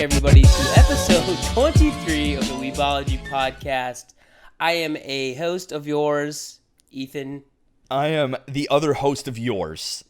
everybody, to episode 23 of the Weebology I am a host of yours, Ethan. I am the other host of yours,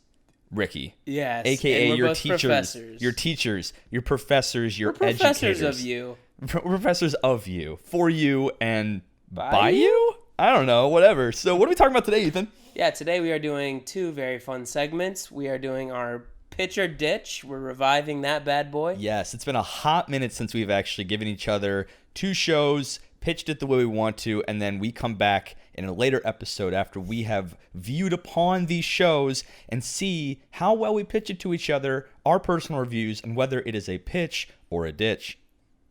Ricky. Yes. AKA your teachers, professors. your teachers, your professors, your We're educators. professors of you. Professors of you, for you, and By you? you? I don't know, whatever. So what are we talking about today, Ethan? Yeah, today we are doing two very fun segments. We are doing our Pitch or Ditch. We're reviving that bad boy. Yes, it's been a hot minute since we've actually given each other two shows, pitched it the way we want to, and then we come back in a later episode after we have viewed upon these shows and see how well we pitch it to each other, our personal reviews, and whether it is a pitch or a ditch.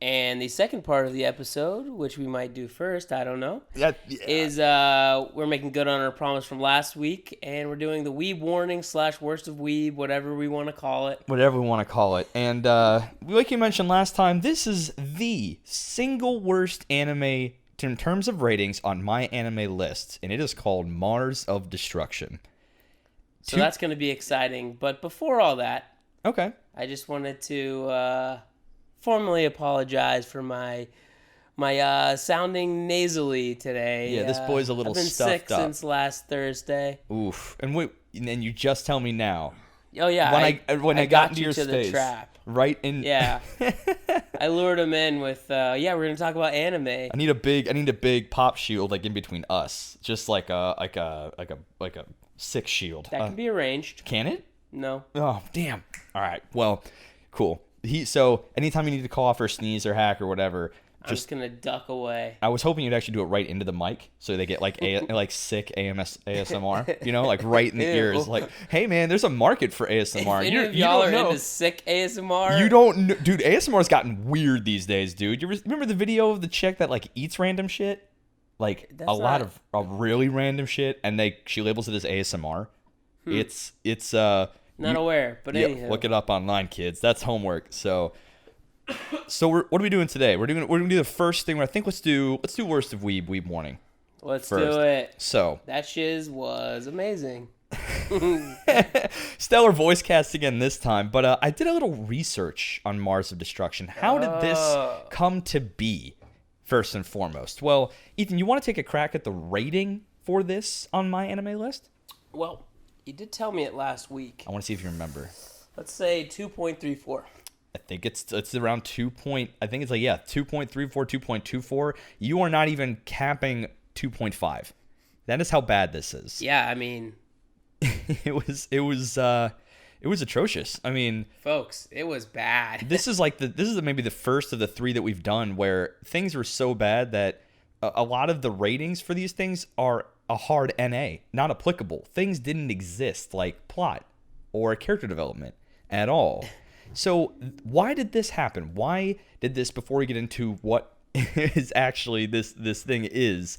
And the second part of the episode, which we might do first, I don't know, is we're making good on our promise from last week, and we're doing the Weeb warning / worst of Weeb, whatever we want to call it. Whatever we want to call it. And like you mentioned last time, this is the single worst anime in terms of ratings on my anime list, and it is called Mars of Destruction. So that's going to be exciting. But before all that, okay, I just wanted to formally apologize for my sounding nasally today. Yeah, this boy's a little stuffed up. I've been sick up since last Thursday. Oof. And you just tell me now. Oh yeah, when I got into your to space, the trap. Right in. Yeah. I lured him in with we're gonna talk about anime. I need a big pop shield like in between us, just like a sick shield. That can be arranged. Can it? No. Oh damn! All right, well, cool. So anytime you need to cough or sneeze or hack or whatever, I'm just gonna duck away. I was hoping you'd actually do it right into the mic, so they get like sick ASMR, you know, like right in the ears. Like, hey man, there's a market for ASMR. If any of y'all are into sick ASMR, you don't know, dude. ASMR's gotten weird these days, dude. You remember the video of the chick that like eats random shit, like lot of really random shit, and she labels it as ASMR. It's not aware, but anyhow. Look it up online, kids. That's homework. So what are we doing today? We're gonna do the first thing. I think let's do worst of Weeb warning. Let's first. do it. So that shiz was amazing. Stellar voice cast again this time, but I did a little research on Mars of Destruction. How did this come to be? First and foremost, well, Ethan, you want to take a crack at the rating for this on my anime list? Well, you did tell me it last week. I want to see if you remember. Let's say 2.34. I think it's around 2.34, 2.24. You are not even capping 2.5. That is how bad this is. Yeah, I mean, it was atrocious. I mean, folks, it was bad. This is maybe the first of the three that we've done where things were so bad that a lot of the ratings for these things are a hard NA, not applicable. Things didn't exist like plot or character development at all. So why did this happen? Why did this, before we get into what is actually this thing is,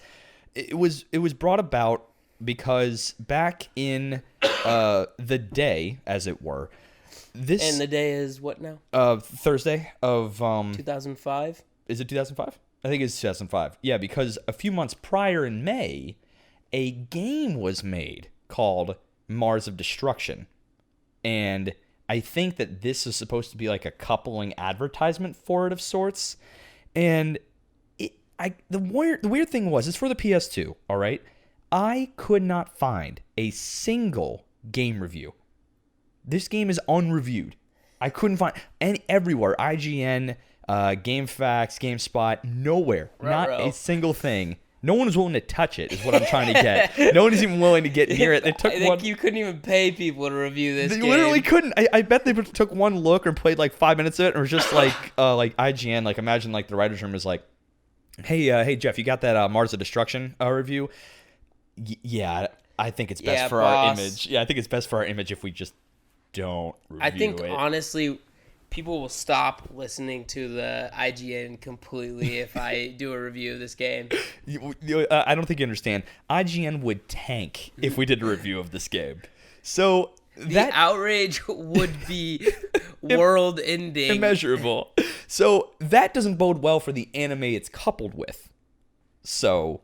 it was brought about because back in the day, as it were, and the day is what now? Thursday of 2005. Is it 2005? I think it's 2005. Yeah, because a few months prior in May, a game was made called Mars of Destruction, and I think that this is supposed to be like a coupling advertisement for it of sorts. And the weird thing was, it's for the PS2, all right? I could not find a single game review. This game is unreviewed. I couldn't find everywhere. IGN, GameFAQs, GameSpot, nowhere. Not a single thing. No one was willing to touch it, is what I'm trying to get. No one is even willing to get near it. You couldn't even pay people to review this game. They literally couldn't. I bet they took one look or played like 5 minutes of it, or just like IGN. Like imagine like the writer's room is like, hey Jeff, you got that Mars of Destruction review? Yeah, I think it's best for our image. Yeah, I think it's best for our image if we just don't review it. I think honestly, people will stop listening to the IGN completely if I do a review of this game. I don't think you understand. IGN would tank if we did a review of this game. So the outrage would be world-ending. Immeasurable. So that doesn't bode well for the anime it's coupled with. So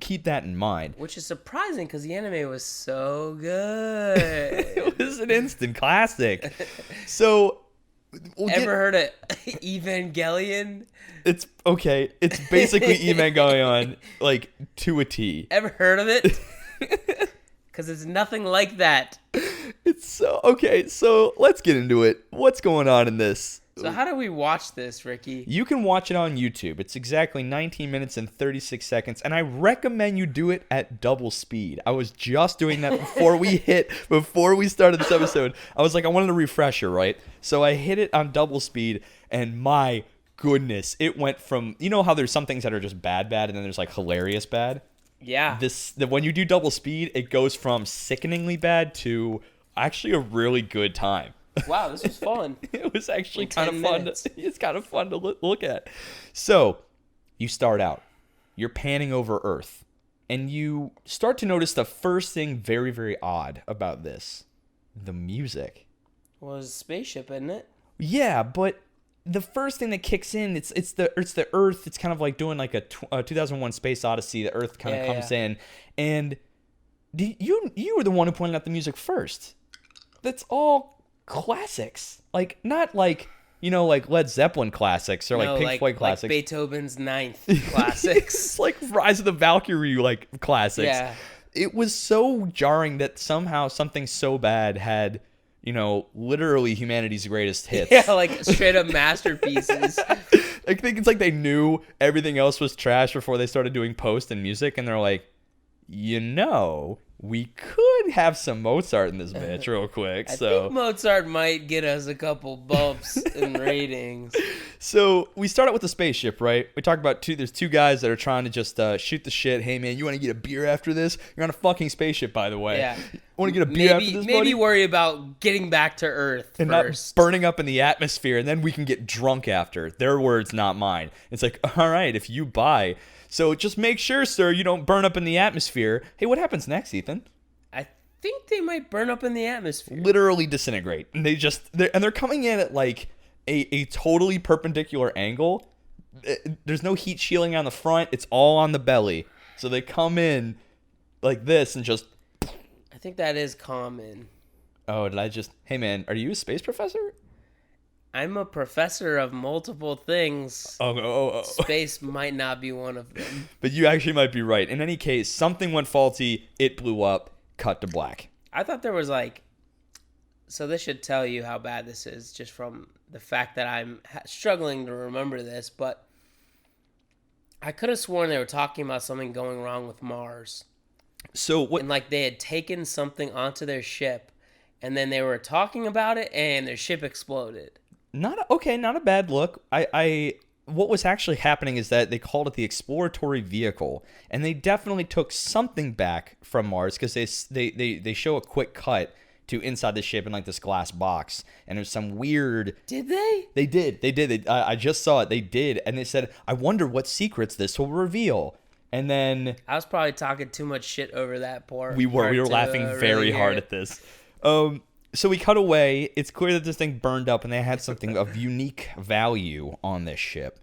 keep that in mind. Which is surprising because the anime was so good. It was an instant classic. So Ever heard of Evangelion? It's okay. It's basically Evangelion, like, to a T. Ever heard of it? Because it's nothing like that. It's so... Okay, so let's get into it. What's going on in this? So how do we watch this, Ricky? You can watch it on YouTube. It's exactly 19 minutes and 36 seconds, and I recommend you do it at double speed. I was just doing that before we started this episode. I was like, I wanted a refresher, right? So I hit it on double speed, and my goodness, it went from, you know how there's some things that are just bad, and then there's like hilarious bad? Yeah. When you do double speed, it goes from sickeningly bad to actually a really good time. Wow, this was fun. It was actually kind of fun. It's kind of fun to look at. So, you start out. You're panning over Earth. And you start to notice the first thing very, very odd about this. The music. Well, it's a spaceship, isn't it? Yeah, but the first thing that kicks in, it's the Earth. It's kind of like doing like a 2001 Space Odyssey. The Earth kind of comes in. And you were the one who pointed out the music first. That's all classics, like not like, you know, like Led Zeppelin classics or like Pink Floyd classics, like Beethoven's Ninth classics. It's like Rise of the Valkyrie like classics. Yeah, it was so jarring that somehow something so bad had, you know, literally humanity's greatest hits. Yeah, like straight up masterpieces. I think it's like they knew everything else was trash before they started doing post and music, and they're like, you know, we could have some Mozart in this bitch real quick. I think Mozart might get us a couple bumps in ratings. So we start out with the spaceship, right? We talk about there's two guys that are trying to just shoot the shit. Hey, man, you want to get a beer after this? You're on a fucking spaceship, by the way. Yeah. Want to get a beer after this, maybe buddy? worry about getting back to Earth and first. Not burning up in the atmosphere, and then we can get drunk after. Their words, not mine. It's like, all right, if you buy... So just make sure, sir, you don't burn up in the atmosphere. Hey, what happens next, Ethan? I think they might burn up in the atmosphere. Literally disintegrate. And they're coming in at like a totally perpendicular angle. There's no heat shielding on the front. It's all on the belly. So they come in like this and just... I think that is common. Oh, Hey, man, are you a space professor? I'm a professor of multiple things. Oh. Space might not be one of them. But you actually might be right. In any case, something went faulty. It blew up. Cut to black. I thought there was like... So this should tell you how bad this is, just from the fact that I'm struggling to remember this. But I could have sworn they were talking about something going wrong with Mars. So what? And like they had taken something onto their ship, and then they were talking about it, and their ship exploded. Not a bad look. What was actually happening is that they called it the exploratory vehicle, and they definitely took something back from Mars because they show a quick cut to inside the ship in like this glass box, and there's some weird... Did they? They did. I just saw it. They did, and they said, I wonder what secrets this will reveal. And then... I was probably talking too much shit over that part. We were laughing very hard at this. So we cut away. It's clear that this thing burned up, and they had something of unique value on this ship.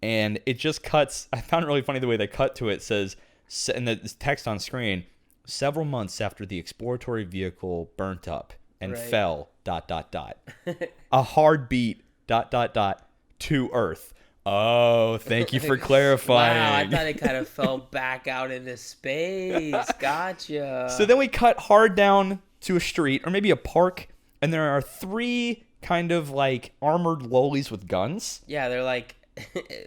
And it just cuts. I found it really funny the way they cut to it. It says, and the text on screen, several months after the exploratory vehicle burnt up and fell, ... a hard beat, ... to Earth. Oh, thank you for clarifying. Wow, I thought it kind of fell back out into space. Gotcha. So then we cut hard down to a street or maybe a park, and there are three kind of like armored lowlies with guns. Yeah, they're like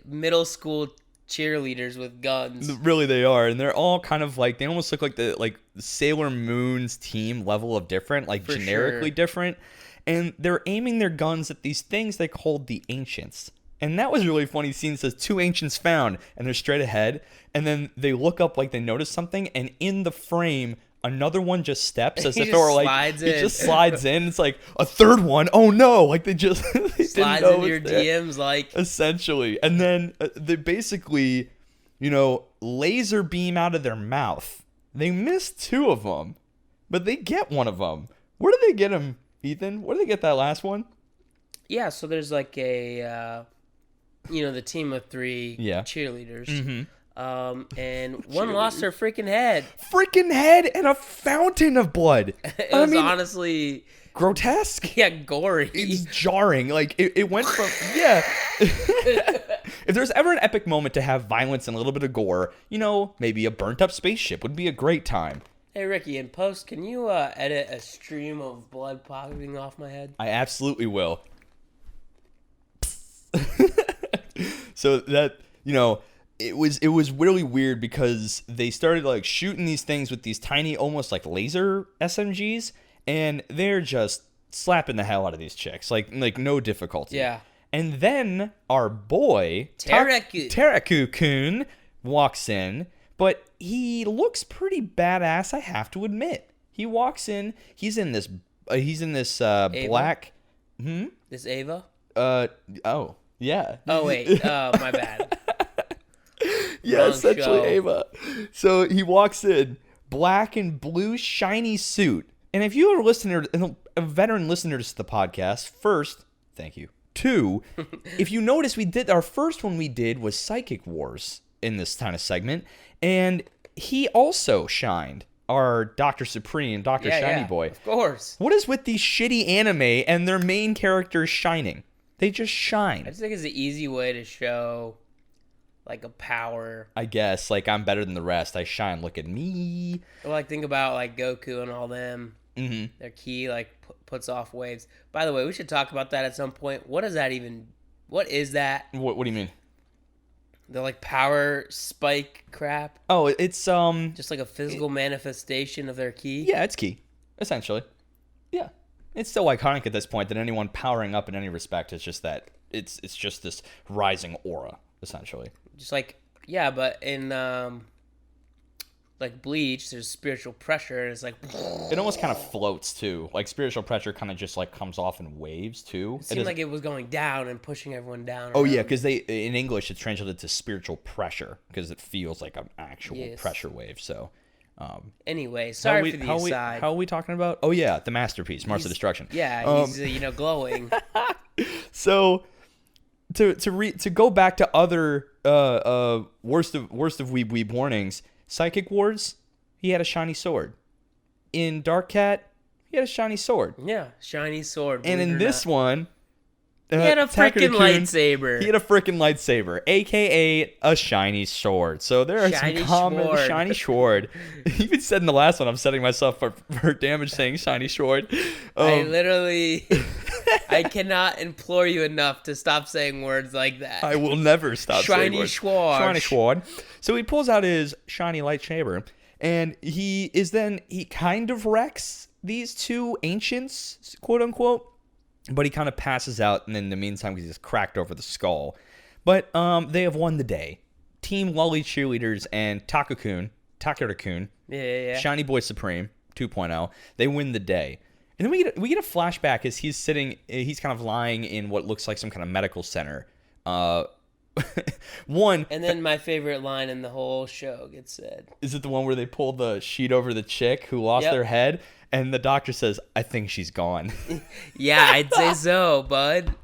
middle school cheerleaders with guns. Really, they are, and they're all kind of like, they almost look like the Sailor Moon's team level of different, like for generically different, and they're aiming their guns at these things they called the Ancients. And that was a really funny scene. It says 2 ancients found, and they're straight ahead, and then they look up like they notice something, and in the frame another one just steps as if it were like it just slides in. It's like a third one. Oh no! Like they just they slides into your DMs, like essentially. And then they basically, you know, laser beam out of their mouth. They missed 2 of them, but they get one of them. Where did they get him, Ethan? Where did they get that last one? Yeah, so there's like a, the team of 3 cheerleaders. Mm-hmm. And one lost her freaking head. Freaking head and a fountain of blood. It was honestly grotesque. Yeah, gory. It's jarring. Like it went from If there's ever an epic moment to have violence and a little bit of gore, maybe a burnt up spaceship would be a great time. Hey Ricky, in post, can you edit a stream of blood popping off my head? I absolutely will. So that it was really weird because they started like shooting these things with these tiny, almost like laser SMGs, and they're just slapping the hell out of these chicks, like no difficulty. Yeah. And then our boy Taraku-kun walks in, but he looks pretty badass, I have to admit. He walks in. He's in this black. This Ava. Oh yeah. Oh wait. My bad. Yeah, Wrong essentially show. Ava. So he walks in, black and blue shiny suit. And if you are a veteran listener to the podcast, first, thank you. 2, if you notice, our first one we did was Psychic Wars in this kind of segment, and he also shined. Our Dr. Supreme, Dr. Shiny Boy. Of course. What is with these shitty anime and their main characters shining? They just shine. I just think it's an easy way to show like a power. I guess, like, I'm better than the rest. I shine. Look at me. Or like think about like Goku and all them. Mm-hmm. Their ki like puts off waves. By the way, we should talk about that at some point. What is that even? What is that? What do you mean? The like power spike crap. Oh, it's just like a physical manifestation of their ki. Yeah, it's ki, essentially. Yeah, it's so iconic at this point that anyone powering up in any respect is just that. It's just this rising aura, essentially. Just like but in like Bleach, there's spiritual pressure, and it's like it almost kind of floats too. Like spiritual pressure kind of just like comes off in waves too. It seemed like it was going down and pushing everyone down. Oh yeah, because in English it's translated to spiritual pressure because it feels like an actual pressure wave. So anyway, sorry for the aside. How are we talking about? Oh yeah, the masterpiece, Mars of Destruction. Yeah, he's glowing. So to go back to other worst of weeb warnings. Psychic Wars, he had a shiny sword. In Dark Cat, he had a shiny sword. Yeah, shiny sword. And in this one, he had a freaking lightsaber. He had a freaking lightsaber, a.k.a. a shiny sword. So there are some common shiny sword. Even said in the last one, I'm setting myself for damage saying shiny sword. I cannot implore you enough to stop saying words like that. I will never stop saying words. Shiny sword. So he pulls out his shiny lightsaber, and he kind of wrecks these two ancients, quote unquote, but he kind of passes out, and in the meantime, he's just cracked over the skull. But they have won the day. Team Lolly Cheerleaders and Takara-kun, Shiny Boy Supreme 2.0, they win the day. And then we get a flashback as he's kind of lying in what looks like some kind of medical center. And then my favorite line in the whole show gets said. Is it the one where they pull the sheet over the chick who lost their head? And the doctor says, I think she's gone. Yeah, I'd say so, bud.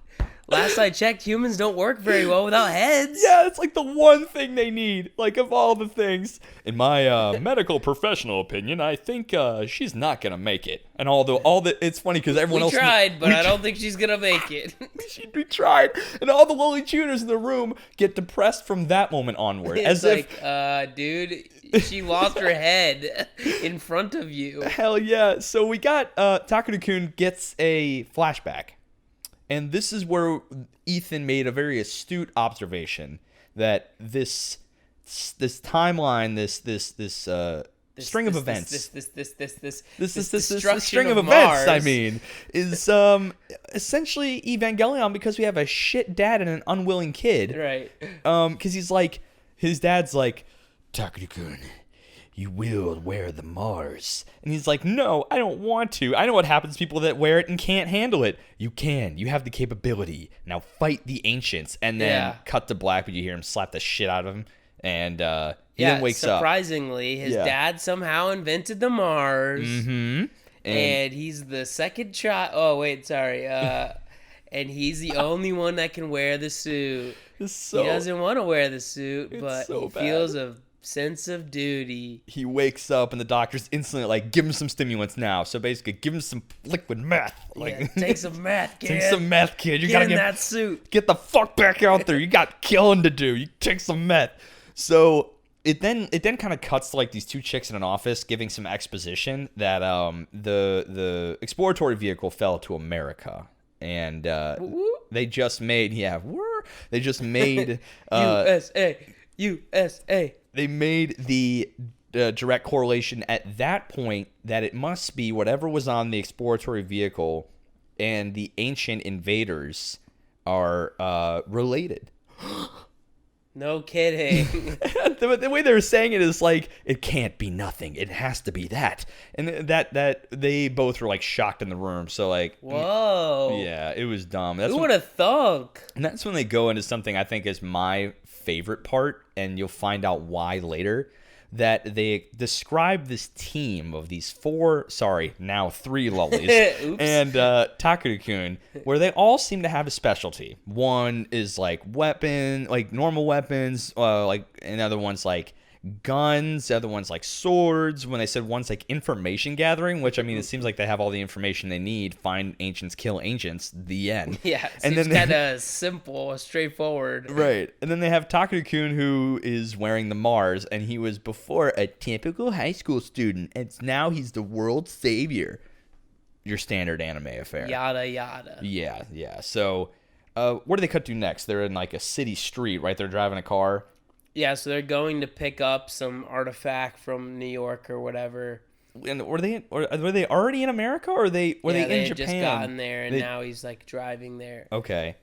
Last I checked, humans don't work very well without heads. Yeah, it's like the one thing they need. Like, of all the things. In my medical professional opinion, I think she's not going to make it. And it's funny because everyone else... We tried, but I don't think she's going to make it. We tried. And all the lowly tuners in the room get depressed from that moment onward. It's dude, she lost her head in front of you. Hell yeah. So we got... Takara-kun gets a flashback. And this is where Ethan made a very astute observation that this timeline, this string of events, this string of events, I mean, is essentially Evangelion because we have a shit dad and an unwilling kid, right? Because his dad's like, Takara-kun, you will wear the Mars. And he's like, no, I don't want to. I know what happens to people that wear it and can't handle it. You can. You have the capability. Now fight the ancients. And then cut to black, but you hear him slap the shit out of him. And he then wakes up. Surprisingly, his dad somehow invented the Mars. Mm-hmm. And he's the second child. Oh, wait, sorry. and he's the only one that can wear the suit. He doesn't want to wear the suit, but he feels a sense of duty. He wakes up and the doctor's instantly like, give him some stimulants now. So basically, give him some liquid meth. Like, take some meth, kid. Take some meth, kid. You gotta get in that suit. Get the fuck back out there. You got killing to do. You take some meth. So it then kind of cuts to like these two chicks in an office giving some exposition that the exploratory vehicle fell to America. And they just made USA. They made the direct correlation at that point that it must be whatever was on the exploratory vehicle and the ancient invaders are related. No kidding. The way they were saying it is like, it can't be nothing. It has to be that. And that they both were like shocked in the room. So like, whoa. Yeah, it was dumb. Who would have thunk? And that's when they go into something I think is my favorite part, and you'll find out why later, that they describe this team of these three lollies and Takuru-kun, where they all seem to have a specialty. One is like normal weapons, and another one's like guns, the other one's like swords. When they said one's like information gathering, which I mean, it seems like they have all the information they need. Find ancients, kill ancients, the end. Yeah, and then kind of simple, straightforward. Right. And then they have Takuru-kun, who is wearing the Mars, and he was before a typical high school student, and now he's the world savior. Your standard anime affair. Yada yada. Yeah. So where do they cut to next? They're in like a city street, right? They're driving a car. Yeah, so they're going to pick up some artifact from New York or whatever. And were they already in America, or were they in Japan? They had just gotten there, and now he's like driving there. Okay,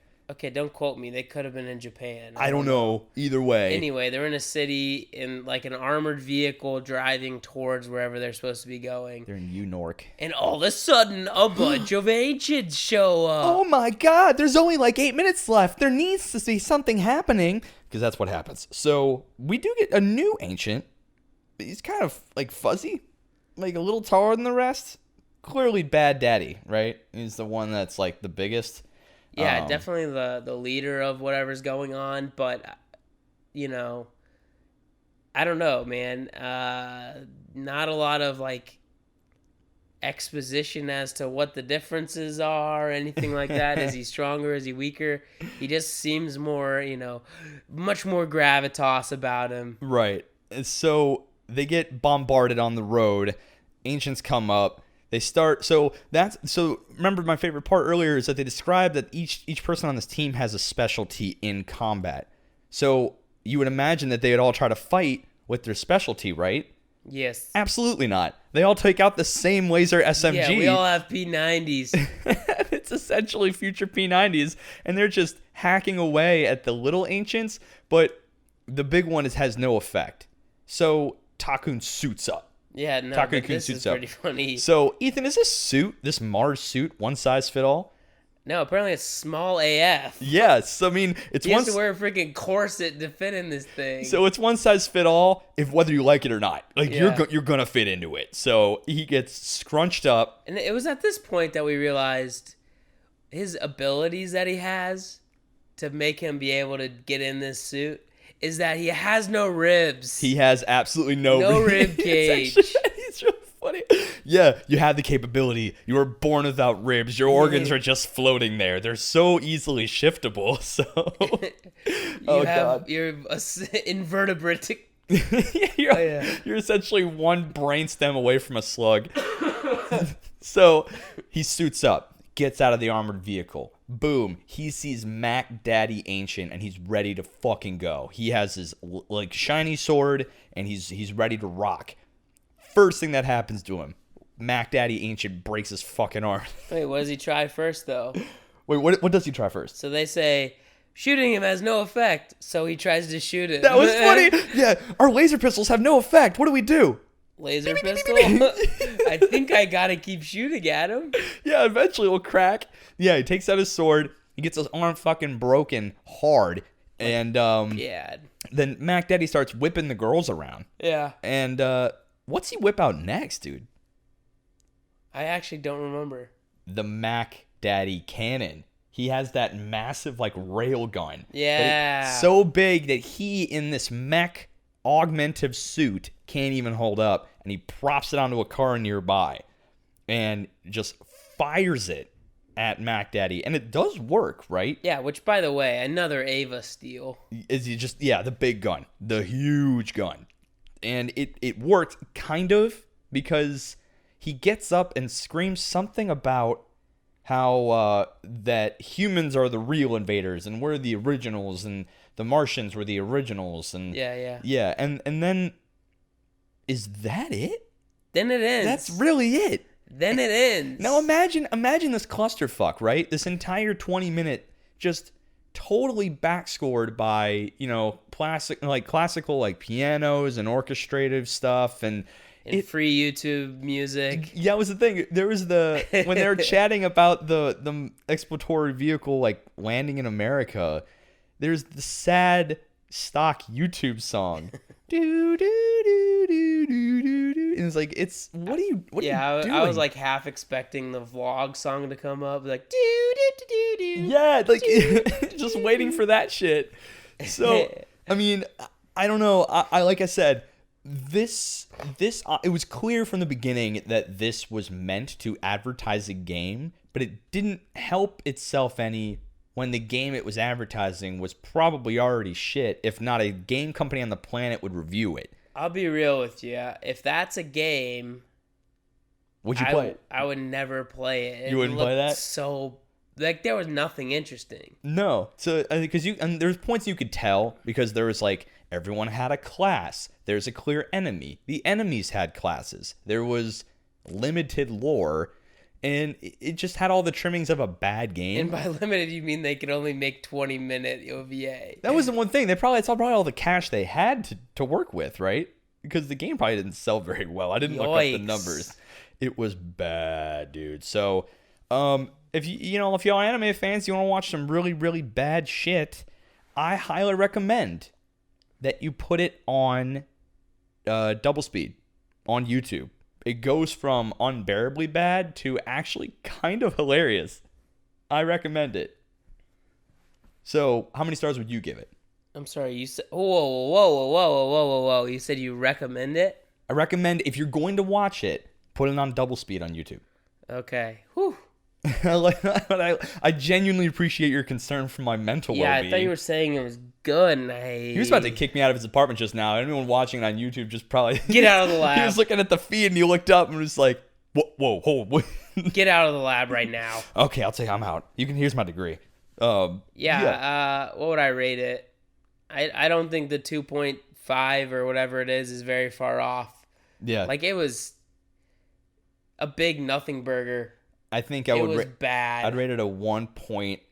don't quote me. They could have been in Japan. I don't know. Either way. Anyway, they're in a city in like an armored vehicle driving towards wherever they're supposed to be going. They're in New York. And all of a sudden, a bunch of ancients show up. Oh my God, there's only like 8 minutes left. There needs to be something happening. Because that's what happens. So we do get a new ancient. He's kind of like fuzzy, like a little taller than the rest. Clearly bad daddy, right? He's the one that's like the biggest. Yeah, definitely the leader of whatever's going on. But, I don't know, man. Not a lot of like exposition as to what the differences are or anything like that. Is he stronger? Is he weaker? He just seems more, much more gravitas about him. Right. And so they get bombarded on the road. Ancients come up. They start. So remember my favorite part earlier is that they describe that each person on this team has a specialty in combat. So you would imagine that they would all try to fight with their specialty, right? Yes. Absolutely not. They all take out the same laser SMG. Yeah, we all have P90s. It's essentially future P90s, and they're just hacking away at the little ancients, but the big one has no effect. So Takun suits up. Yeah, no, but this is pretty funny. So, Ethan, is this Mars suit, one size fit all? No, apparently it's small AF. Yes, I mean, he has to wear a freaking corset to fit in this thing. So it's one size fit all, if whether you like it or not. Like you're gonna fit into it. So he gets scrunched up. And it was at this point that we realized his abilities that he has to make him be able to get in this suit is that he has no ribs. He has absolutely no rib cage. It's really funny. Yeah, you have the capability. You were born without ribs. Your organs are just floating there. They're so easily shiftable. So, you're invertebrate. You're essentially one brainstem away from a slug. So he suits up, gets out of the armored vehicle. Boom. He sees Mac Daddy Ancient, and he's ready to fucking go. He has his like shiny sword, and he's ready to rock. First thing that happens to him, Mac Daddy Ancient breaks his fucking arm. Wait, what does he try first, though? Wait, what does he try first? So they say, shooting him has no effect, so he tries to shoot him. That was funny. Yeah, our laser pistols have no effect. What do we do? Laser pistol? I think I gotta keep shooting at him. Yeah, eventually it'll crack. Yeah, he takes out his sword. He gets his arm fucking broken hard. And then Mac Daddy starts whipping the girls around. Yeah. And what's he whip out next, dude? I actually don't remember. The Mac Daddy cannon. he has that massive like rail gun. Yeah. It's so big that he in this mech augmentive suit can't even hold up, and he props it onto a car nearby and just fires it at Mac Daddy, and it does work, right? Yeah, which by the way, another Ava steal. Is he just the big gun, the huge gun. And it worked kind of, because he gets up and screams something about how that humans are the real invaders and we're the originals and the Martians were the originals, and yeah, and then is that it? Then it ends. That's really it. Then it ends. Now imagine this clusterfuck, right? This entire 20-minute just totally backscored by, classical like pianos and orchestrative stuff and free YouTube music. Yeah, that was the thing. There was when they were chatting about the exploratory vehicle like landing in America, there's the sad stock YouTube song. Do do do do do do do. And it's like, what are you doing? I was like half expecting the vlog song to come up, like do do do do do. Yeah, like just waiting for that shit. So I mean, I don't know. I like I said, this it was clear from the beginning that this was meant to advertise a game, but it didn't help itself any when the game it was advertising was probably already shit, if not a game company on the planet would review it. I'll be real with you. If that's a game, would you play it? I would never play it. You wouldn't play that? So, like, there was nothing interesting. No. So, because there's points you could tell, because there was like, everyone had a class. There's a clear enemy. The enemies had classes. There was limited lore. And it just had all the trimmings of a bad game. And by limited, you mean they could only make 20-minute OVA. That was the one thing. It's probably all the cash they had to work with, right? Because the game probably didn't sell very well. I didn't look up the numbers. It was bad, dude. So, if y'all anime fans, you want to watch some really, really bad shit, I highly recommend that you put it on double speed on YouTube. It goes from unbearably bad to actually kind of hilarious. I recommend it. So, how many stars would you give it? I'm sorry, you said... Whoa. You said you recommend it? I recommend, if you're going to watch it, put it on double speed on YouTube. Okay. Whew. I genuinely appreciate your concern for my mental well-being. I thought you were saying it was good, and He was about to kick me out of his apartment just now. Anyone watching it on YouTube just probably... Get out of the lab. He was looking at the feed, and he looked up and was like, whoa. Get out of the lab right now. Okay, I'll say I'm out. Here's my degree. What would I rate it? I don't think the 2.5 or whatever it is very far off. Yeah. Like, it was a big nothing burger. I think it was bad. I'd rate it a 1.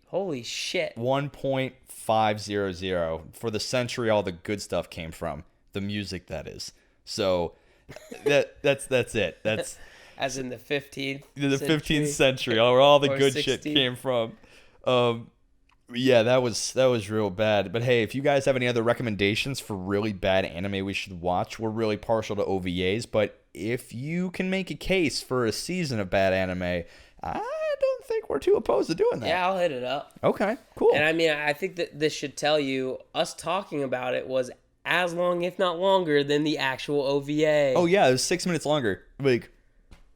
Holy shit. 1.500. For the century all the good stuff came from. The music, that is. So that's it. That's as in the 15th the 15th century, where all the good 16th. Shit came from. Yeah, that was real bad. But hey, if you guys have any other recommendations for really bad anime we should watch, we're really partial to OVAs, but if you can make a case for a season of bad anime, I don't think we're too opposed to doing that. Yeah, I'll hit it up. Okay, cool. And I mean, I think that this should tell you, us talking about it was as long, if not longer, than the actual OVA. Oh yeah, it was 6 minutes longer. Like,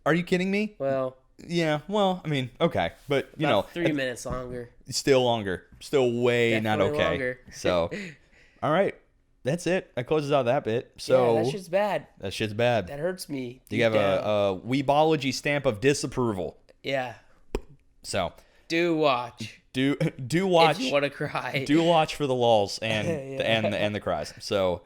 are you kidding me? Well... Yeah, well, I mean, okay, but you know, 3 minutes longer. Still longer. Still way Definitely not okay. Longer. So, all right, that's it. That closes out that bit. So yeah, that shit's bad. That hurts me. You have a weebology stamp of disapproval. Yeah. So do watch. Do watch. If you want to cry. Do watch for the lulls and and the cries. So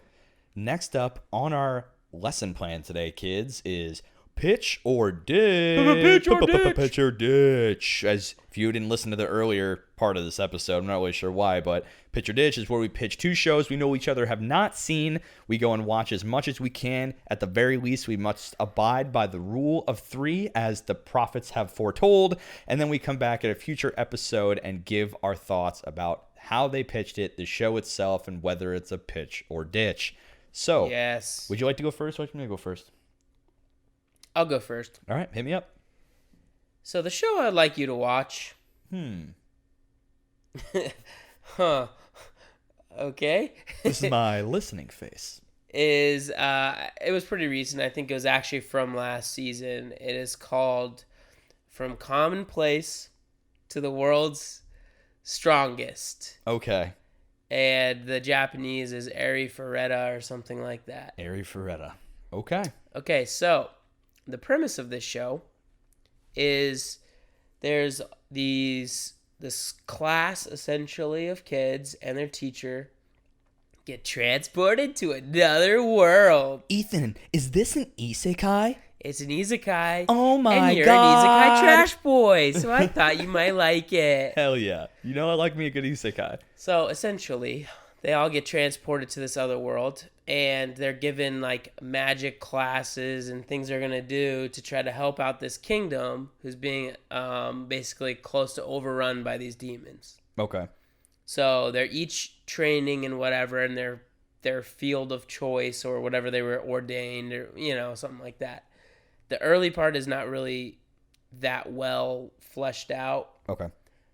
next up on our lesson plan today, kids, is pitch or ditch. Pitch or ditch. As if you didn't listen to the earlier part of this episode, I'm not really sure why, but pitch or ditch is where we pitch two shows we know each other have not seen. We go and watch as much as we can. At the very least, we must abide by the rule of 3 as the prophets have foretold. And then we come back at a future episode and give our thoughts about how they pitched it, the show itself, and whether it's a pitch or ditch. So, yes. Would you like to go first, or should I go first? I'll go first. All right, hit me up. So the show I'd like you to watch Huh. Okay. This is my listening face. It was pretty recent. I think it was actually from last season. It is called From Commonplace to the World's Strongest. Okay. And the Japanese is Eri Ferretta or something like that. Eri Ferretta. Okay. Okay, so the premise of this show is there's this class essentially of kids and their teacher get transported to another world. Ethan, is this an isekai? It's an isekai. Oh my god. And you're an isekai trash boy, so I thought you might like it. Hell yeah. You know I like me a good isekai. So essentially, they all get transported to this other world, and they're given like magic classes and things they're going to do to try to help out this kingdom who's being basically close to overrun by these demons. Okay. So they're each training and whatever in their field of choice or whatever they were ordained or, something like that. The early part is not really that well fleshed out. Okay.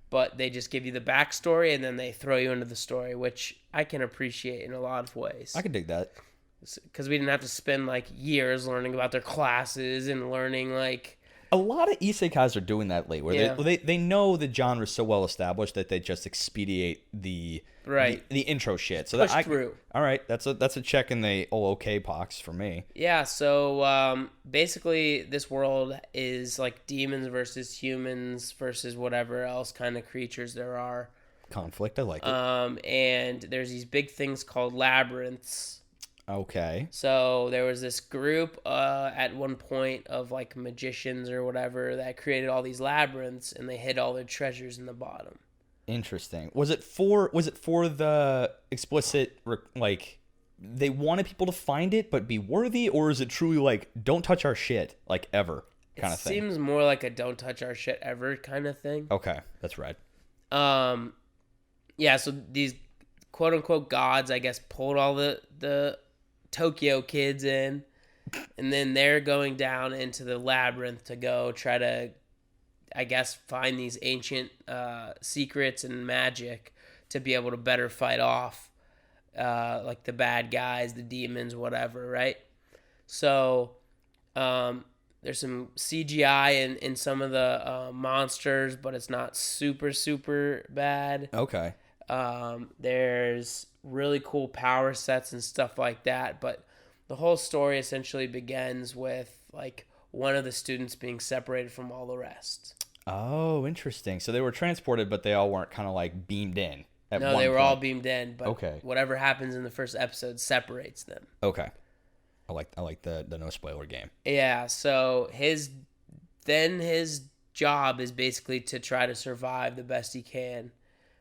But they just give you the backstory and then they throw you into the story, which I can appreciate in a lot of ways. I can dig that. Because we didn't have to spend like years learning about their classes and learning like... A lot of isekais are doing that lately, where they know the genre is so well established that they just expedite the intro shit. So push through. All right, that's a check in the okay box for me. Yeah, so basically this world is like demons versus humans versus whatever else kind of creatures there are. Conflict, I like it. And there's these big things called labyrinths. Okay. So there was this group at one point of like magicians or whatever that created all these labyrinths, and they hid all their treasures in the bottom. Interesting. Was it for the explicit like they wanted people to find it but be worthy, or is it truly like don't touch our shit like ever kind of thing? It seems more like a don't touch our shit ever kind of thing. Okay, that's right. Yeah. So these quote unquote gods, I guess, pulled all the Tokyo kids in, and then they're going down into the labyrinth to go try to, I guess, find these ancient secrets and magic to be able to better fight off like the bad guys, the demons, whatever, right? So there's some CGI in some of the monsters, but it's not super, super bad. Okay. There's really cool power sets and stuff like that, but the whole story essentially begins with like one of the students being separated from all the rest. Oh, interesting. So they were transported, but they all weren't kind of like beamed in. No, they were all beamed in, but okay. Whatever happens in the first episode separates them. Okay. I like the no spoiler game. Yeah, so his job is basically to try to survive the best he can.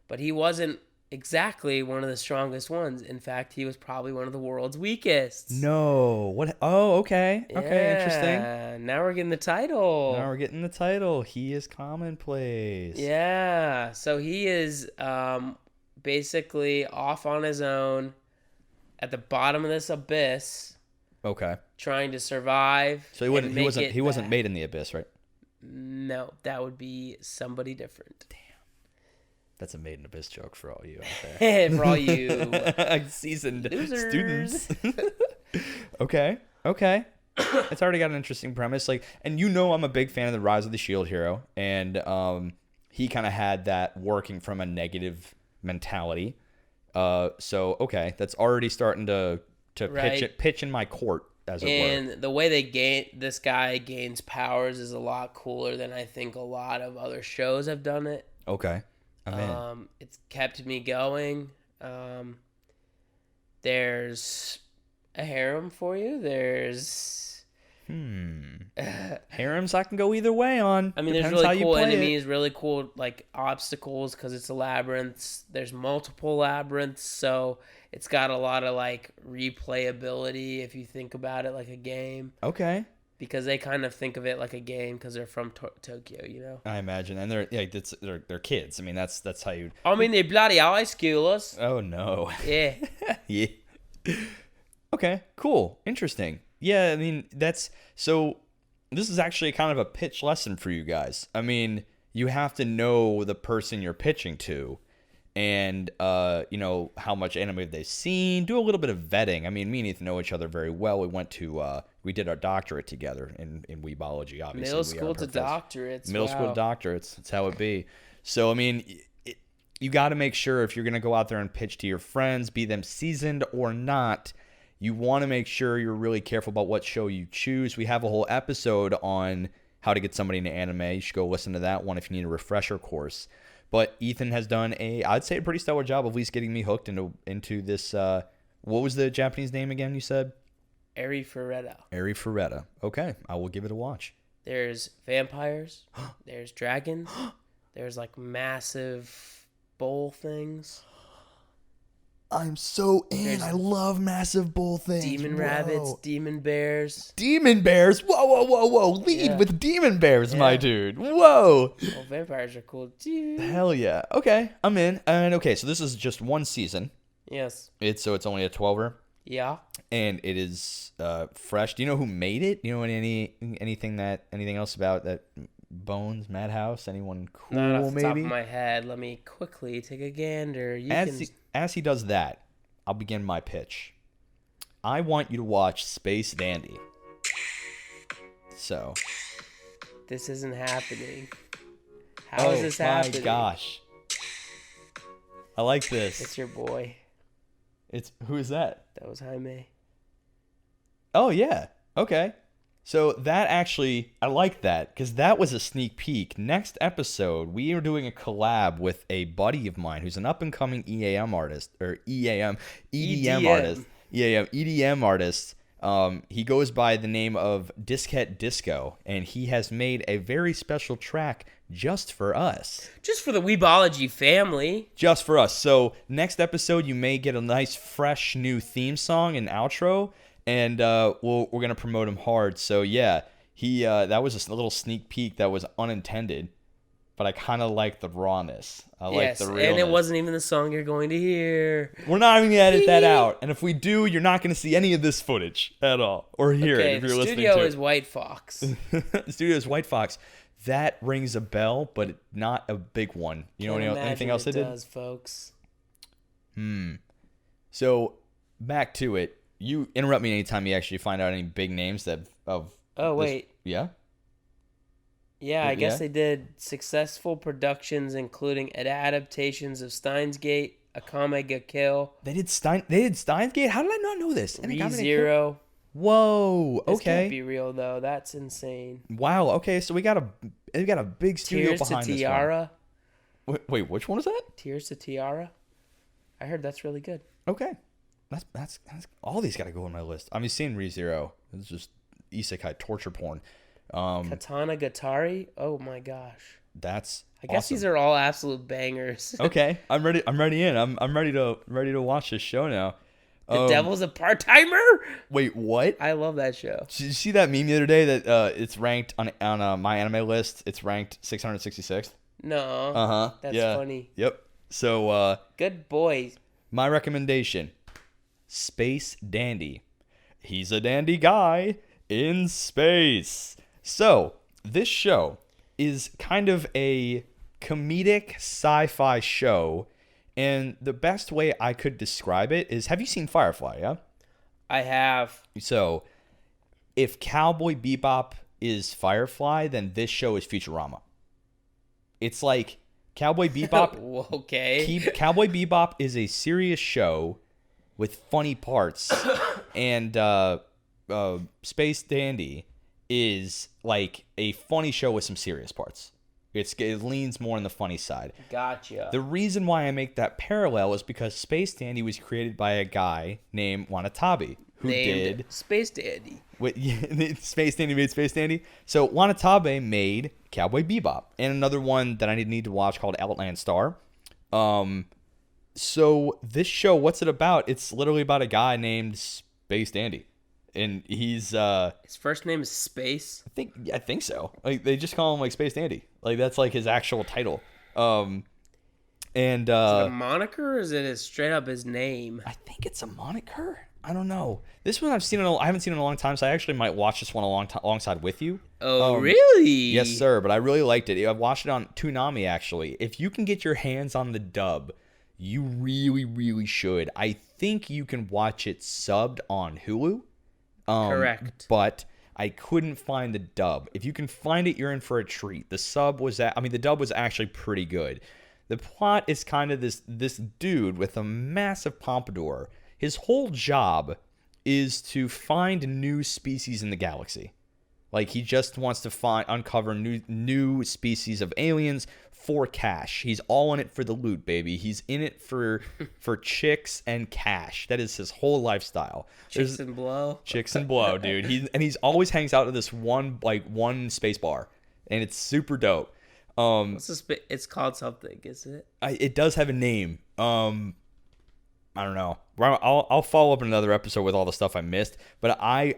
But he wasn't exactly one of the strongest ones. In fact, he was probably one of the world's weakest. No. What? Oh, okay. Okay, interesting. Now we're getting the title. He is commonplace. Yeah. So he is basically off on his own at the bottom of this abyss. Okay. Trying to survive. So he wasn't made in the abyss, right? No, that would be somebody different. Damn. That's a Made in Abyss joke for all you out there. For all you seasoned losers. students. Okay. It's already got an interesting premise. Like, and I'm a big fan of the Rise of the Shield Hero, and he kind of had that working from a negative mentality. So okay, that's already starting to pitch in my court, as it were. And the way this guy gains powers is a lot cooler than I think a lot of other shows have done it. Okay. It's kept me going. There's a harem for you. There's harems I can go either way on. I mean, there's really cool enemies, really cool like obstacles because it's a labyrinth. There's multiple labyrinths, so it's got a lot of like replayability if you think about it like a game. Okay. Because they kind of think of it like a game because they're from Tokyo, I imagine, and they're kids. I mean, that's how you. I mean, they're bloody high schoolers. Oh no. Yeah. Yeah. Okay. Cool. Interesting. Yeah. I mean, so. This is actually kind of a pitch lesson for you guys. I mean, you have to know the person you're pitching to, and how much anime they've seen. Do a little bit of vetting. I mean, me and Ethan know each other very well. We did our doctorate together in weebology. Obviously, middle school to doctorates. Middle school to doctorates. That's how it be. So I mean, you got to make sure if you're going to go out there and pitch to your friends, be them seasoned or not, you want to make sure you're really careful about what show you choose. We have a whole episode on how to get somebody into anime. You should go listen to that one if you need a refresher course. But Ethan has done I'd say a pretty stellar job of at least getting me hooked into this. What was the Japanese name again, you said? Eri Ferretta. Okay, I will give it a watch. There's vampires. There's dragons. There's like massive bowl things. I'm so in. I love massive bull things. Demon rabbits, demon bears. Demon bears? Whoa. Lead with demon bears, my dude. Whoa. Well, vampires are cool too. Hell yeah. Okay, I'm in. And okay, so this is just one season. Yes. It's only a 12er. Yeah. And it is fresh. Do you know who made it? Do you know anything else about that? Bones, Madhouse, anyone cool? Not off the maybe? top of my head. Let me quickly take a gander. As he does that, I'll begin my pitch. I want you to watch Space Dandy. So. This isn't happening. How is this happening? Oh my gosh. I like this. It's your boy. Who is that? That was Jaime. Oh, yeah. Okay. So that actually, I like that because that was a sneak peek. Next episode, we are doing a collab with a buddy of mine who's an up-and-coming EDM artist. He goes by the name of Diskette Disco, and he has made a very special track just for us. Just for the Weebology family. Just for us. So next episode, you may get a nice, fresh, new theme song and outro. And we're going to promote him hard. So, yeah, that was a little sneak peek that was unintended. But I kind of like the rawness. I like the realness. And it wasn't even the song you're going to hear. We're not even going to edit that out. And if we do, you're not going to see any of this footage at all. Or hear it if you're listening to it. The studio is White Fox. The studio is White Fox. That rings a bell, but not a big one. You know anything else they did? It does, folks. So, back to it. You interrupt me anytime you actually find out any big names wait. Yeah? Yeah, I guess they did successful productions, including adaptations of Steins Gate, Akame ga Kill. They did Steins Gate? How did I not know this? ReZero. Whoa, okay. This can't be real, though. That's insane. Wow, okay, so we got a big studio behind this one. Tears to Tiara. Wait, which one was that? Tears to Tiara. I heard that's really good. Okay. That's all these got to go on my list. I'm seeing ReZero. It's just isekai torture porn. Katana Gatari. Oh my gosh. That's. I guess awesome. These are all absolute bangers. Okay, I'm ready. I'm ready in. I'm ready to watch this show now. The Devil's a part-timer. Wait, what? I love that show. Did you see that meme the other day that it's ranked on my anime list? It's ranked 666th. No. That's funny. Yep. So. Good boy. My recommendation. Space Dandy. He's a dandy guy in space. So, this show is kind of a comedic sci-fi show, and the best way I could describe it is, have you seen Firefly, yeah? I have. So, if Cowboy Bebop is Firefly, then this show is Futurama. It's like Cowboy Bebop. Okay. Cowboy Bebop is a serious show with funny parts, and Space Dandy is like a funny show with some serious parts. It leans more on the funny side. Gotcha. The reason why I make that parallel is because Space Dandy was created by a guy named Wanatabe, who did Space Dandy. Space Dandy made Space Dandy. So Wanatabe made Cowboy Bebop, and another one that I need to watch called Outland Star. So this show, what's it about? It's literally about a guy named Space Dandy, and he's his first name is Space. I think so. Like they just call him like Space Dandy. Like that's like his actual title. And is it a moniker or is it straight up his name? I think it's a moniker. I don't know. This one I haven't seen in a long time, so I actually might watch this one alongside with you. Oh, really? Yes, sir. But I really liked it. I watched it on Toonami, actually. If you can get your hands on the dub, you really, really should. I think you can watch it subbed on Hulu. Correct. But I couldn't find the dub. If you can find it, you're in for a treat. The dub was actually pretty good. The plot is kind of this dude with a massive pompadour. His whole job is to find new species in the galaxy. Like, he just wants to uncover new species of aliens for cash. He's all in it for the loot, baby. He's in it for chicks and cash. That is his whole lifestyle. Chicks and blow. Chicks and blow, dude. He's always hangs out at this one space bar, and it's super dope. It's called something, is it? It does have a name. I don't know. I'll follow up in another episode with all the stuff I missed. But I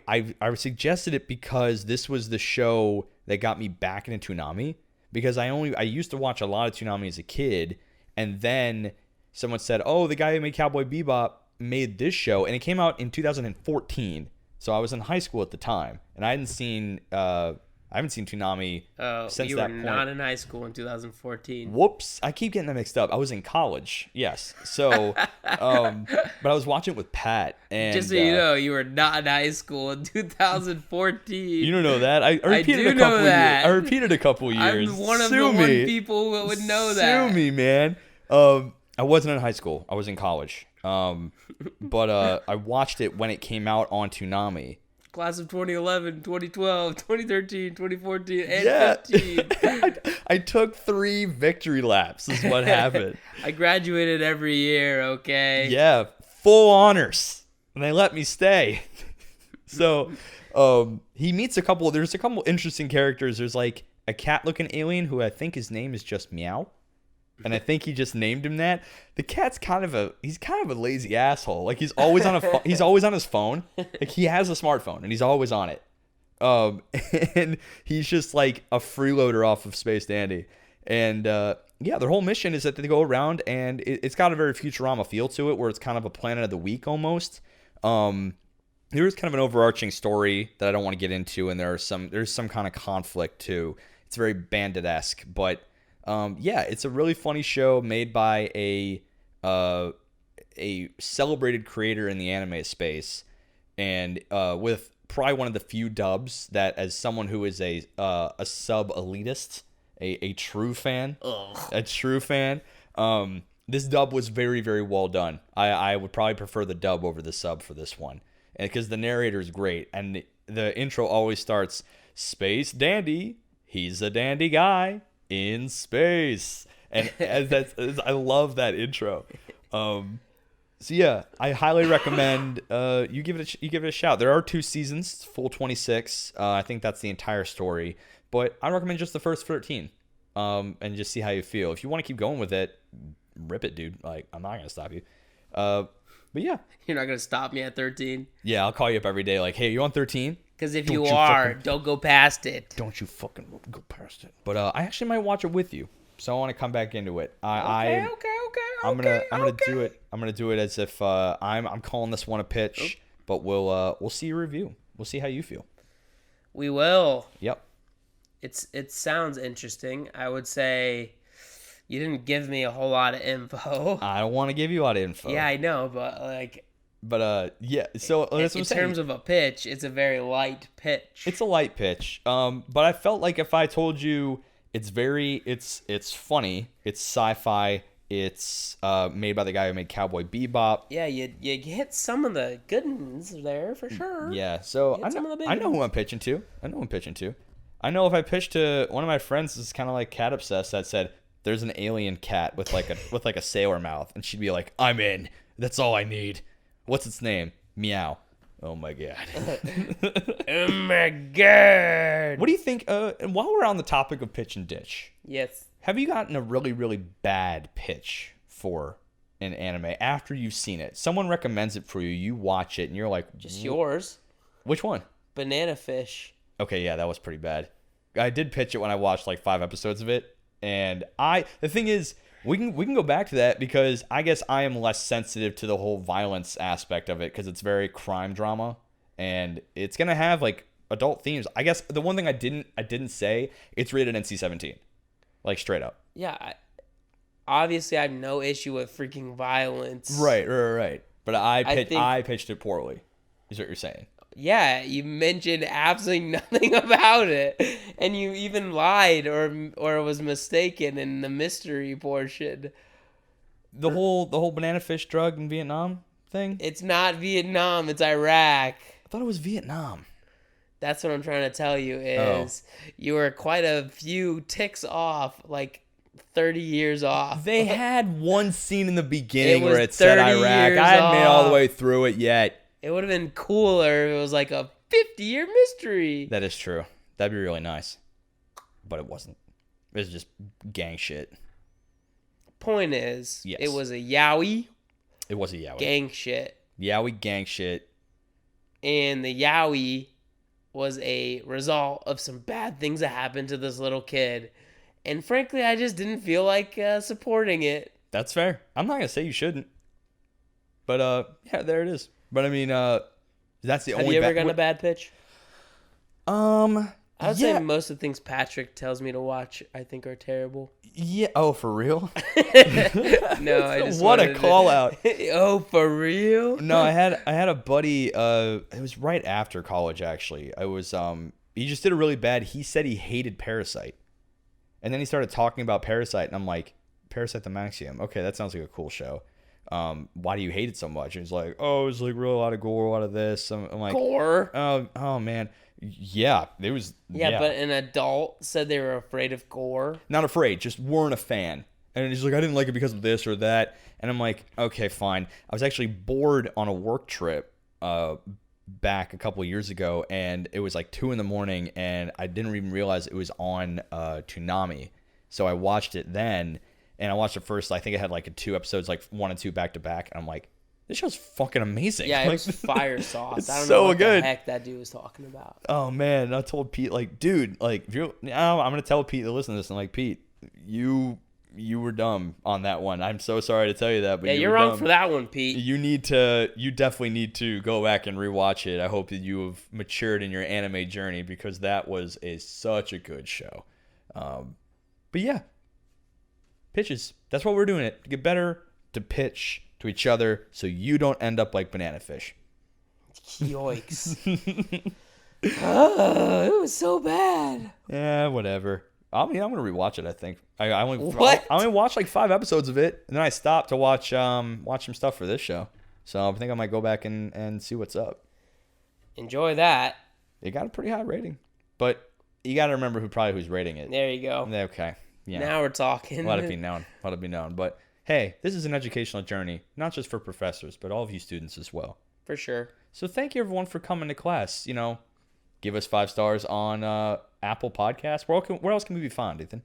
suggested it because this was the show that got me back into Toonami. Because I used to watch a lot of Toonami as a kid, and then someone said, "Oh, the guy who made Cowboy Bebop made this show," and it came out in 2014. So I was in high school at the time, and I haven't seen Toonami since that point. You were not in high school in 2014. Whoops. I keep getting that mixed up. I was in college. Yes. So, but I was watching it with Pat. And just so you know, you were not in high school in 2014. You don't know that? I repeated a couple years. I repeated a couple years. I'm one of the one people that would know that. Sue me, man. I wasn't in high school. I was in college. But I watched it when it came out on Toonami. Class of 2011, 2012, 2013, 2014, and 15. I took 3 victory laps is what happened. I graduated every year, okay? Yeah, full honors. And they let me stay. So he meets there's a couple interesting characters. There's like a cat-looking alien who I think his name is just Meow. And I think he just named him that. The cat's kind of a lazy asshole. Like, he's always on he's always on his phone. Like, he has a smartphone and he's always on it. And he's just like a freeloader off of Space Dandy. And their whole mission is that they go around, and it's got a very Futurama feel to it, where it's kind of a Planet of the Week almost. There is kind of an overarching story that I don't want to get into, and there's some kind of conflict too. It's very Bandit-esque, but it's a really funny show made by a celebrated creator in the anime space, and with probably one of the few dubs that, as someone who is a sub elitist, a true fan, this dub was very, very well done. I would probably prefer the dub over the sub for this one, and because the narrator is great, and the intro always starts, "Space Dandy, he's a dandy guy in space," and I love that intro. So yeah, I highly recommend you give it a shout. There are 2 seasons, full 26. I think that's the entire story, but I recommend just the first 13, and just see how you feel. If you want to keep going with it, rip it, dude. Like, I'm not gonna stop you. But yeah, you're not gonna stop me at 13. Yeah, I'll call you up every day. Like, hey, you on 13? Because if you are, don't go past it. Don't you fucking go past it. But I actually might watch it with you, so I want to come back into it. I'm gonna do it. I'm gonna do it as if I'm calling this one a pitch. But we'll see your review. We'll see how you feel. We will. Yep. It sounds interesting. I would say you didn't give me a whole lot of info. I don't want to give you a lot of info. Yeah, I know, but like. But yeah, so that's what I'm saying. In terms of a pitch, it's a very light pitch. It's a light pitch. But I felt like if I told you it's funny, it's sci-fi, it's made by the guy who made Cowboy Bebop. Yeah, you hit some of the good ones there for sure. Yeah, so I know who I'm pitching to. I know if I pitch to one of my friends is kind of like cat obsessed that said there's an alien cat with like a sailor mouth, and she'd be like, "I'm in. That's all I need. What's its name? Meow." Oh my god. Oh my god. What do you think? And while we're on the topic of pitch and ditch, yes, have you gotten a really, really bad pitch for an anime after you've seen it? Someone recommends it for you, you watch it, and you're like, just yours. Which one? Banana Fish. Okay, yeah, that was pretty bad. I did pitch it when I watched like 5 episodes of it, and the thing is, we can go back to that because I guess I am less sensitive to the whole violence aspect of it because it's very crime drama, and it's gonna have like adult themes. I guess the one thing I didn't say, it's rated NC-17, like straight up. Yeah, obviously I have no issue with freaking violence. Right. But I pitched it poorly, is what you're saying. Yeah, you mentioned absolutely nothing about it, and you even lied or was mistaken in the mystery portion. The whole banana fish drug in Vietnam thing? It's not Vietnam, it's Iraq. I thought it was Vietnam. That's what I'm trying to tell you is you were quite a few ticks off, like 30 years off. They had one scene in the beginning where it said Iraq. I hadn't made it all the way through it yet. It would have been cooler if it was like a 50-year mystery. That is true. That'd be really nice. But it wasn't. It was just gang shit. Point is, yes. It was a yaoi. It was a yaoi. Gang shit. Yaoi gang shit. And the yaoi was a result of some bad things that happened to this little kid. And frankly, I just didn't feel like supporting it. That's fair. I'm not going to say you shouldn't. But, yeah, there it is. But, I mean, that's the only... Have you ever gotten a bad pitch? I would say most of the things Patrick tells me to watch, I think, are terrible. Yeah. Oh, for real? No, I just what a call out. Oh, for real? No, I had a buddy. It was right after college, actually. I was he just did a really bad. He said he hated Parasite, and then he started talking about Parasite, and I'm like, Parasite the Maximum. Okay, that sounds like a cool show. Why do you hate it so much? And he's like, oh, it's like real, a lot of gore, a lot of this. I'm like, gore? Oh man. Yeah, it was. Yeah, but an adult said they were afraid of gore. Not afraid, just weren't a fan. And he's like, I didn't like it because of this or that. And I'm like, okay, fine. I was actually bored on a work trip back a couple of years ago, and it was like 2 a.m, and I didn't even realize it was on Toonami. So I watched it then, and I watched it first. I think it had like 2 episodes, like 1 and 2 back to back, and I'm like, this show's fucking amazing. Yeah, it like, was fire sauce. I don't so know what good. the heck that dude was talking about. Oh man, I told Pete, like, dude, like, if you, I'm gonna tell Pete to listen to this. And like, Pete, you were dumb on that one. I'm so sorry to tell you that, but yeah, you're wrong for that one, Pete. You definitely need to go back and rewatch it. I hope that you have matured in your anime journey, because that was such a good show. But yeah, pitches. That's what we're doing it to get better, to pitch to each other, so you don't end up like Banana Fish. Yikes. Oh, it was so bad. Yeah, whatever. I mean, I'm gonna rewatch it. I think I only watched like 5 episodes of it, and then I stopped to watch some stuff for this show. So I think I might go back and see what's up. Enjoy that. It got a pretty high rating, but you got to remember who's rating it. There you go. Okay. Yeah. Now we're talking. Let it be known. But hey, this is an educational journey, not just for professors, but all of you students as well. For sure. So thank you, everyone, for coming to class. You know, give us 5 stars on Apple Podcasts. Where else can we be found, Ethan?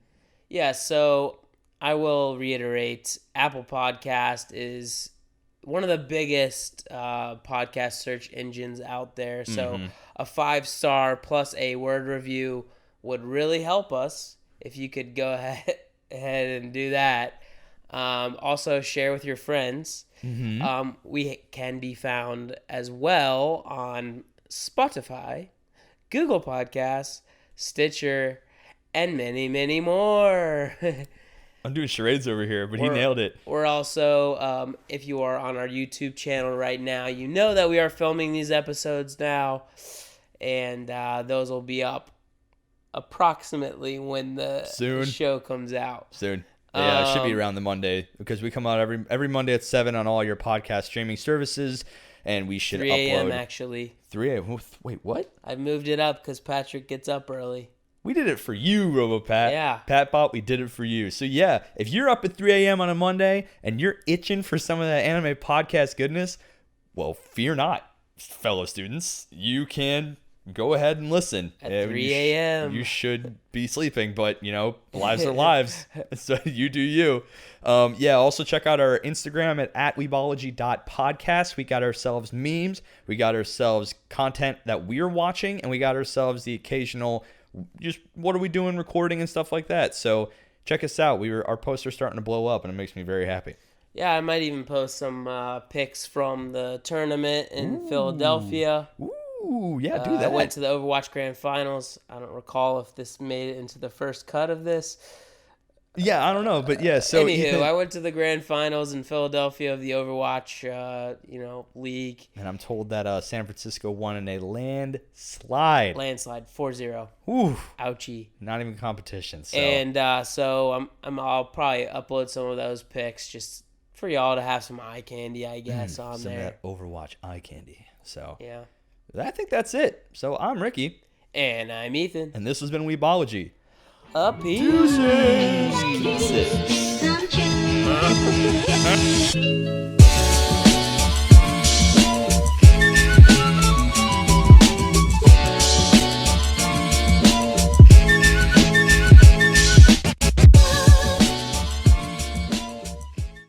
Yeah, so I will reiterate, Apple Podcast is one of the biggest podcast search engines out there. So a 5-star plus a word review would really help us if you could go ahead and do that. Also, share with your friends. We can be found as well on Spotify, Google Podcasts, Stitcher, and many, many more. I'm doing charades over here, but he nailed it. We're also, if you are on our YouTube channel right now, you know that we are filming these episodes now, and those will be up approximately when the show comes out. Soon. Yeah, it should be around the Monday, because we come out every Monday at 7 on all your podcast streaming services, and we should 3 upload. 3 a.m. actually. 3 a.m. Wait, what? I moved it up because Patrick gets up early. We did it for you, RoboPat. Yeah. Patbot, we did it for you. So yeah, if you're up at 3 a.m. on a Monday and you're itching for some of that anime podcast goodness, well, fear not, fellow students. You can go ahead and listen. At 3 a.m. You should be sleeping, but, lives are lives. So you do you. Also check out our Instagram at weebology.podcast. We got ourselves memes. We got ourselves content that we're watching, and we got ourselves the occasional just what are we doing, recording and stuff like that. So check us out. Our posts are starting to blow up, and it makes me very happy. Yeah, I might even post some pics from the tournament in Philadelphia. Ooh, yeah, do that. I went to the Overwatch Grand Finals. I don't recall if this made it into the first cut of this. Yeah, I don't know, but yeah. So anywho, I went to the grand finals in Philadelphia of the Overwatch, league. And I'm told that San Francisco won in a landslide. 4-0. Ooh, ouchie. Not even competition. So. And so I'll probably upload some of those pics just for y'all to have some eye candy, I guess, on some there. Of that Overwatch eye candy. So yeah, I think that's it. So I'm Ricky, and I'm Ethan, and this has been Weebology. Peace. Deuces.